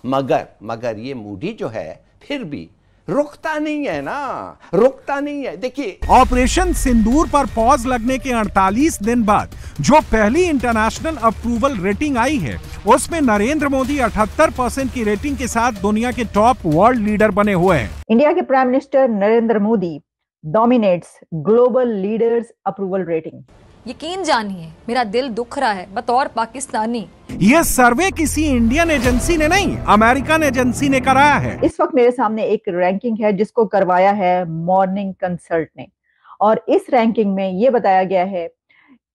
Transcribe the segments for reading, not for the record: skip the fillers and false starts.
मगर ये मूडी जो है फिर भी रुकता नहीं है ना, रुकता नहीं है। देखिए, ऑपरेशन सिंदूर पर पॉज लगने के 48 दिन बाद जो पहली इंटरनेशनल अप्रूवल रेटिंग आई है, उसमें नरेंद्र मोदी 78% की रेटिंग के साथ दुनिया के टॉप वर्ल्ड लीडर बने हुए हैं। इंडिया के prime minister Narendra Modi dominates global leaders approval rating. यकीन जानिए, मेरा दिल दुख रहा है बतौर पाकिस्तानी। ये सर्वे किसी इंडियन एजेंसी ने नहीं, अमेरिकन एजेंसी ने कराया है। इस वक्त मेरे सामने एक रैंकिंग है जिसको करवाया है मॉर्निंग कंसल्ट ने, और इस रैंकिंग में ये बताया गया है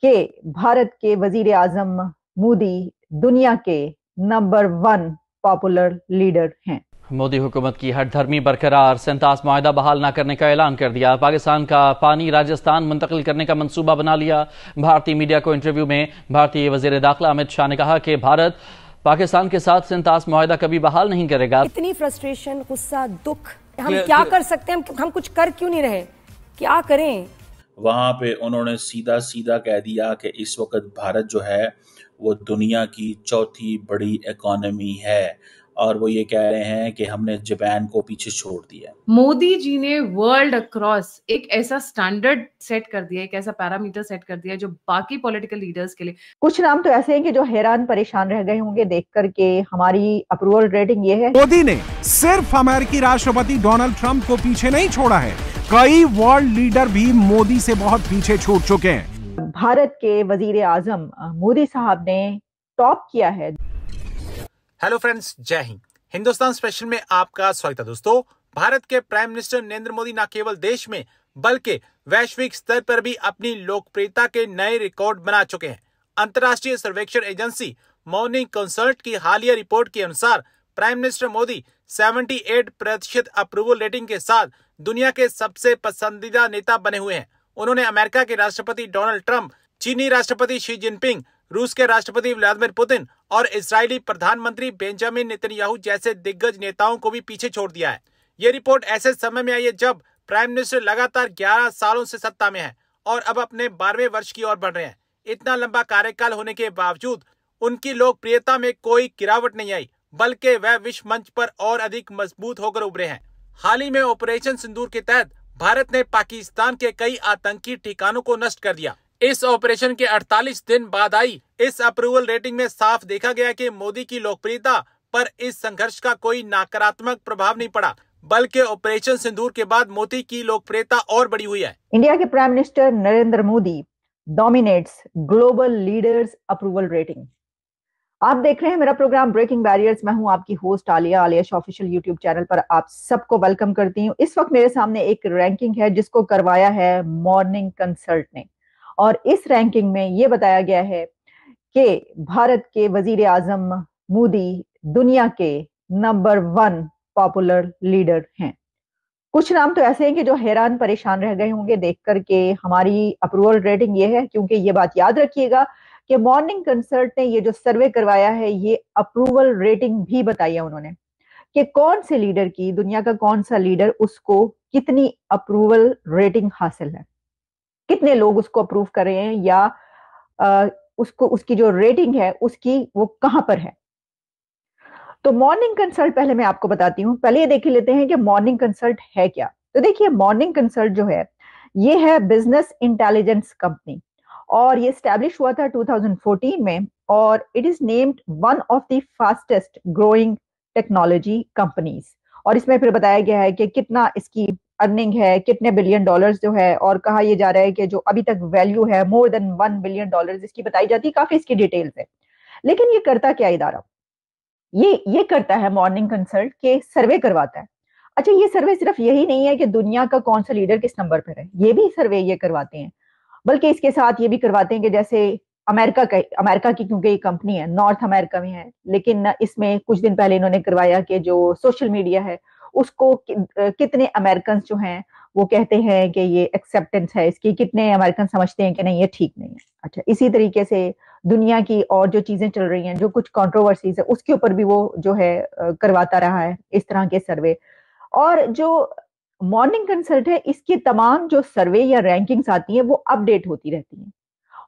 कि भारत के वजीर आजम मोदी दुनिया के नंबर 1 पॉपुलर लीडर हैं। मोदी हुकूमत की हठधर्मी बरकरार, 37 मुआहदा बहाल न करने का ऐलान कर दिया। पाकिस्तान का पानी राजस्थान मुंतकिल करने का मंसूबा बना लिया। भारतीय मीडिया को इंटरव्यू में भारतीय वजीर दाखिला अमित शाह ने कहा कि भारत पाकिस्तान के साथ 37 मुआहदा कभी बहाल नहीं करेगा। इतनी फ्रस्ट्रेशन, गुस्सा, दुख, हम क्या कर सकते हैं? हम कुछ कर क्यों नहीं रहे? क्या करें? वहां पे उन्होंने सीधा सीधा कह दिया कि इस वक्त भारत जो है वो दुनिया की चौथी बड़ी इकोनॉमी है, और वो ये कह रहे हैं कि हमने जापान को पीछे छोड़ दिया। मोदी जी ने वर्ल्ड अक्रॉस एक ऐसा स्टैंडर्ड सेट कर दिया, एक ऐसा पैरामीटर सेट कर दिया जो बाकी पॉलिटिकल लीडर्स के लिए। कुछ नाम तो ऐसे हैं कि जो हैरान परेशान रह गए होंगे देख करके हमारी अप्रूवल रेटिंग ये है। मोदी ने सिर्फ अमेरिकी राष्ट्रपति डोनाल्ड ट्रंप को पीछे नहीं छोड़ा है, कई वर्ल्ड लीडर भी मोदी से बहुत पीछे छूट चुके हैं। भारत के वजीर आजम मोदी साहब ने टॉप किया है। हेलो फ्रेंड्स, जय हिंद। हिंदुस्तान स्पेशल में आपका स्वागत है। दोस्तों, भारत के प्राइम मिनिस्टर नरेंद्र मोदी न केवल देश में बल्कि वैश्विक स्तर पर भी अपनी लोकप्रियता के नए रिकॉर्ड बना चुके हैं। अंतर्राष्ट्रीय सर्वेक्षण एजेंसी मॉर्निंग कंसल्ट की हालिया रिपोर्ट के अनुसार prime minister Modi 78% approval rating के साथ दुनिया के सबसे पसंदीदा नेता बने हुए हैं। उन्होंने अमेरिका के राष्ट्रपति डोनाल्ड ट्रंप, चीनी राष्ट्रपति शी जिनपिंग, रूस के राष्ट्रपति व्लादिमीर पुतिन और इजरायली प्रधानमंत्री बेंजामिन नेतन्याहू जैसे दिग्गज नेताओं को भी पीछे छोड़ दिया है। ये रिपोर्ट ऐसे समय में आई है जब प्राइम मिनिस्टर लगातार 11 सालों से सत्ता में है और अब अपने 12वें वर्ष की ओर बढ़ रहे हैं। इतना लंबा कार्यकाल होने के बावजूद उनकी लोकप्रियता में कोई गिरावट नहीं आई, बल्कि वह विश्व मंच पर और अधिक मजबूत होकर उभरे हैं। हाल ही में ऑपरेशन सिंदूर के तहत भारत ने पाकिस्तान के कई आतंकी ठिकानों को नष्ट कर दिया। इस ऑपरेशन के 48 दिन बाद आई इस अप्रूवल रेटिंग में साफ देखा गया कि मोदी की लोकप्रियता पर इस संघर्ष का कोई नकारात्मक प्रभाव नहीं पड़ा, बल्कि ऑपरेशन सिंदूर के बाद मोदी की लोकप्रियता और बढ़ी हुई है। इंडिया के prime minister Narendra Modi dominates global leaders approval rating. आप देख रहे हैं मेरा प्रोग्राम ब्रेकिंग बैरियर्स। मैं हूं आपकी host Alia official YouTube channel पर आप सबको वेलकम करती हूं। इस वक्त मेरे सामने एक रैंकिंग है जिसको करवाया है मॉर्निंग कंसल्ट ने, और इस रैंकिंग में ये बताया गया है कि भारत के वजीर आजम मोदी दुनिया के नंबर 1 पॉपुलर लीडर हैं। कुछ नाम तो ऐसे हैं कि जो हैरान परेशान रह गए होंगे देख करके हमारी अप्रूवल रेटिंग ये है, क्योंकि ये बात याद रखिएगा कि मॉर्निंग कंसल्ट ने ये जो सर्वे करवाया है ये अप्रूवल रेटिंग भी बताई है उन्होंने कि कौन से लीडर की, दुनिया का कौन सा लीडर, उसको कितनी अप्रूवल रेटिंग हासिल है, कितने लोग उसको अप्रूव कर रहे हैं, या उसको उसकी जो रेटिंग है उसकी वो कहां पर है। तो मॉर्निंग कंसल्ट पहले मैं आपको बताती हूं। पहले ये देख लेते हैं कि मॉर्निंग कंसल्ट है क्या। तो देखिए, मॉर्निंग कंसल्ट जो है ये है बिजनेस इंटेलिजेंस कंपनी, और ये स्टैब्लिश हुआ था 2014 में, और it is named one of the fastest growing technology companies. और इसमें फिर बताया गया है कि कितना इसकी अर्निंग है, कितने बिलियन डॉलर्स जो है, और कहा यह जा रहा है कि जो अभी तक वैल्यू है मोर देन 1 बिलियन डॉलर्स इसकी बताई जाती है। काफी इसकी डिटेल्स है। लेकिन ये करता क्या इदारा? ये करता है मॉर्निंग कंसल्ट के सर्वे करवाता है। अच्छा, ये सर्वे सिर्फ यही नहीं है कि दुनिया का कौन सा लीडर किस नंबर पर है, ये भी सर्वे ये करवाते हैं, बल्कि इसके साथ ये भी करवाते हैं कि जैसे अमेरिका की क्योंकि ये कंपनी है नॉर्थ अमेरिका में है, लेकिन इसमें कुछ दिन पहले इन्होंने करवाया कि जो सोशल मीडिया है उसको कितने अमेरिकन जो हैं वो कहते हैं कि ये एक्सेप्टेंस है इसकी, कितने अमेरिकन समझते हैं कि नहीं ये ठीक नहीं है। अच्छा, इसी तरीके से दुनिया की और जो चीजें चल रही हैं, जो कुछ कंट्रोवर्सीज है, उसके ऊपर भी वो जो है करवाता रहा है इस तरह के सर्वे। और जो मॉर्निंग कंसल्ट है इसकी तमाम जो सर्वे या रैंकिंग्स आती हैं वो अपडेट होती रहती हैं,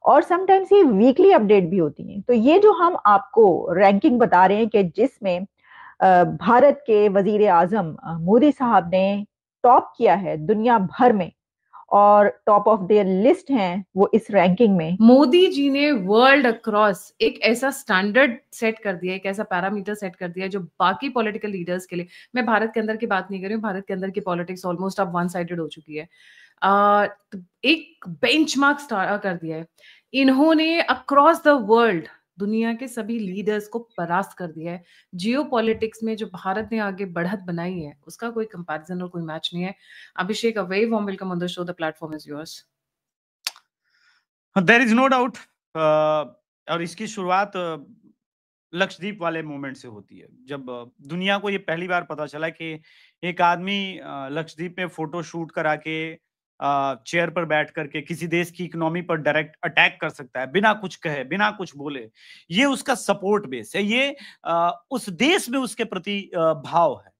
और समटाइम्स ये वीकली अपडेट भी होती हैं। तो ये जो हम आपको रैंकिंग बता रहे हैं कि जिसमें भारत के वजीर आजम मोदी साहब ने टॉप किया है दुनिया भर में, और टॉप ऑफ देयर लिस्ट हैं वो इस रैंकिंग में। मोदी जी ने वर्ल्ड अक्रॉस एक ऐसा स्टैंडर्ड सेट कर दिया, एक ऐसा पैरामीटर सेट कर दिया जो बाकी पॉलिटिकल लीडर्स के लिए, मैं भारत के अंदर की बात नहीं कर रही हूँ, भारत के अंदर की पॉलिटिक्स ऑलमोस्ट अब वन साइडेड हो चुकी है, एक बेंचमार्क कर दिया है इन्होंने अक्रॉस द वर्ल्ड। दुनिया के सभी लीडर्स को परास्त कर दिया है। जियोपॉलिटिक्स में जो भारत ने आगे बढ़त बनाई है उसका कोई कंपैरिजन और कोई मैच नहीं है। Abhishek, a very warm welcome on the show, the platform is yours. There is no doubt, और इसकी शुरुआत लक्षद्वीप वाले मोमेंट से होती है, जब दुनिया को ये पहली बार पता चला कि एक आदमी लक्षद्वीप में फोटो शूट करा के चेयर पर बैठ करके किसी देश की इकोनॉमी पर डायरेक्ट अटैक कर सकता है बिना कुछ कहे, बिना कुछ बोले। ये उसका सपोर्ट बेस है, ये उस देश में उसके प्रति भाव है।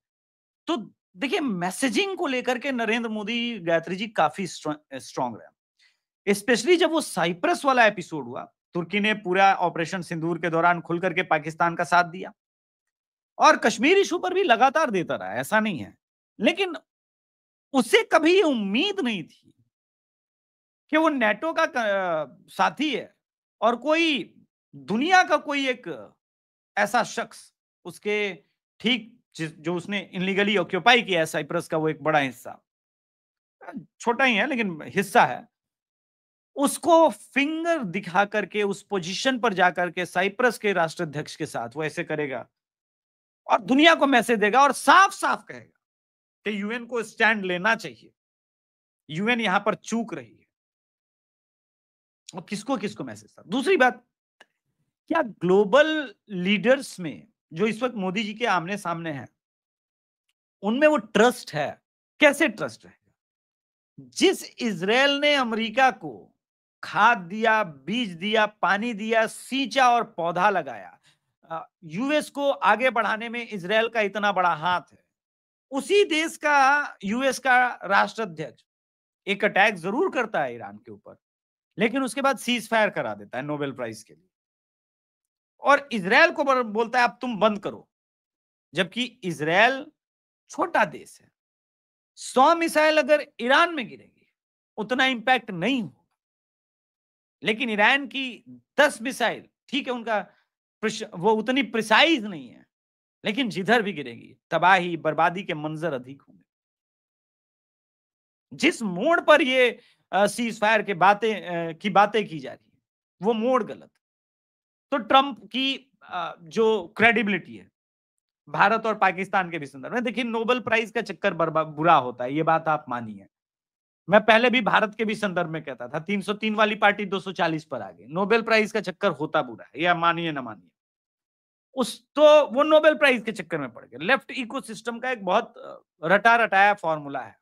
तो देखिए, मैसेजिंग को लेकर के नरेंद्र मोदी, गायत्री जी, काफी स्ट्रांग रहे, स्पेशली जब वो साइप्रस वाला एपिसोड हुआ। तुर्की ने पूरा ऑपरेशन सिंदूर के दौरान खुल करके पाकिस्तान का साथ दिया और कश्मीर इशू पर भी लगातार देता रहा, ऐसा नहीं है, लेकिन उसे कभी ये उम्मीद नहीं थी कि वो नेटो का साथी है और कोई दुनिया का कोई एक ऐसा शख्स उसके ठीक जो उसने इनलीगली ऑक्यूपाई किया है साइप्रस का वो एक बड़ा हिस्सा, छोटा ही है लेकिन हिस्सा है, उसको फिंगर दिखा करके उस पोजीशन पर जाकर के साइप्रस के राष्ट्राध्यक्ष के साथ वो ऐसे करेगा और दुनिया को मैसेज देगा और साफ साफ कहेगा कि यूएन को स्टैंड लेना चाहिए, यूएन यहां पर चूक रही है। और किसको किसको मैसेज था? दूसरी बात, क्या ग्लोबल लीडर्स में जो इस वक्त मोदी जी के आमने सामने हैं उनमें वो ट्रस्ट है? कैसे ट्रस्ट रहेगा? जिस इजराइल ने अमेरिका को खाद दिया, बीज दिया, पानी दिया, सींचा और पौधा लगाया, यूएस को आगे बढ़ाने में इजराइल का इतना बड़ा हाथ है, उसी देश का यूएस का राष्ट्राध्यक्ष एक अटैक जरूर करता है ईरान के ऊपर, लेकिन उसके बाद सीज फायर करा देता है नोबेल प्राइज के लिए, और इजराइल को बोलता है अब तुम बंद करो, जबकि इजराइल छोटा देश है। 100 मिसाइल अगर ईरान में गिरेगी उतना इंपैक्ट नहीं होगा, लेकिन ईरान की 10 मिसाइल, ठीक है, उनका वो उतनी प्रिसाइज नहीं है, लेकिन जिधर भी गिरेगी तबाही बर्बादी के मंजर अधिक होंगे। जिस मोड़ पर ये सीज फायर की बातें की जा रही है वो मोड़ गलत। तो ट्रंप की जो क्रेडिबिलिटी है भारत और पाकिस्तान के भी संदर्भ में, देखिए, नोबेल प्राइज का चक्कर बुरा होता है, ये बात आप मानिए। मैं पहले भी भारत के भी संदर्भ में कहता था 303 वाली पार्टी 240 पर आ गई, नोबेल प्राइज का चक्कर होता बुरा है, या मानिए ना मानिए, तो वो नोबेल प्राइज के चक्कर में पड़ गए। लेफ्ट इकोसिस्टम का एक बहुत रटा रटाया फॉर्मूला है,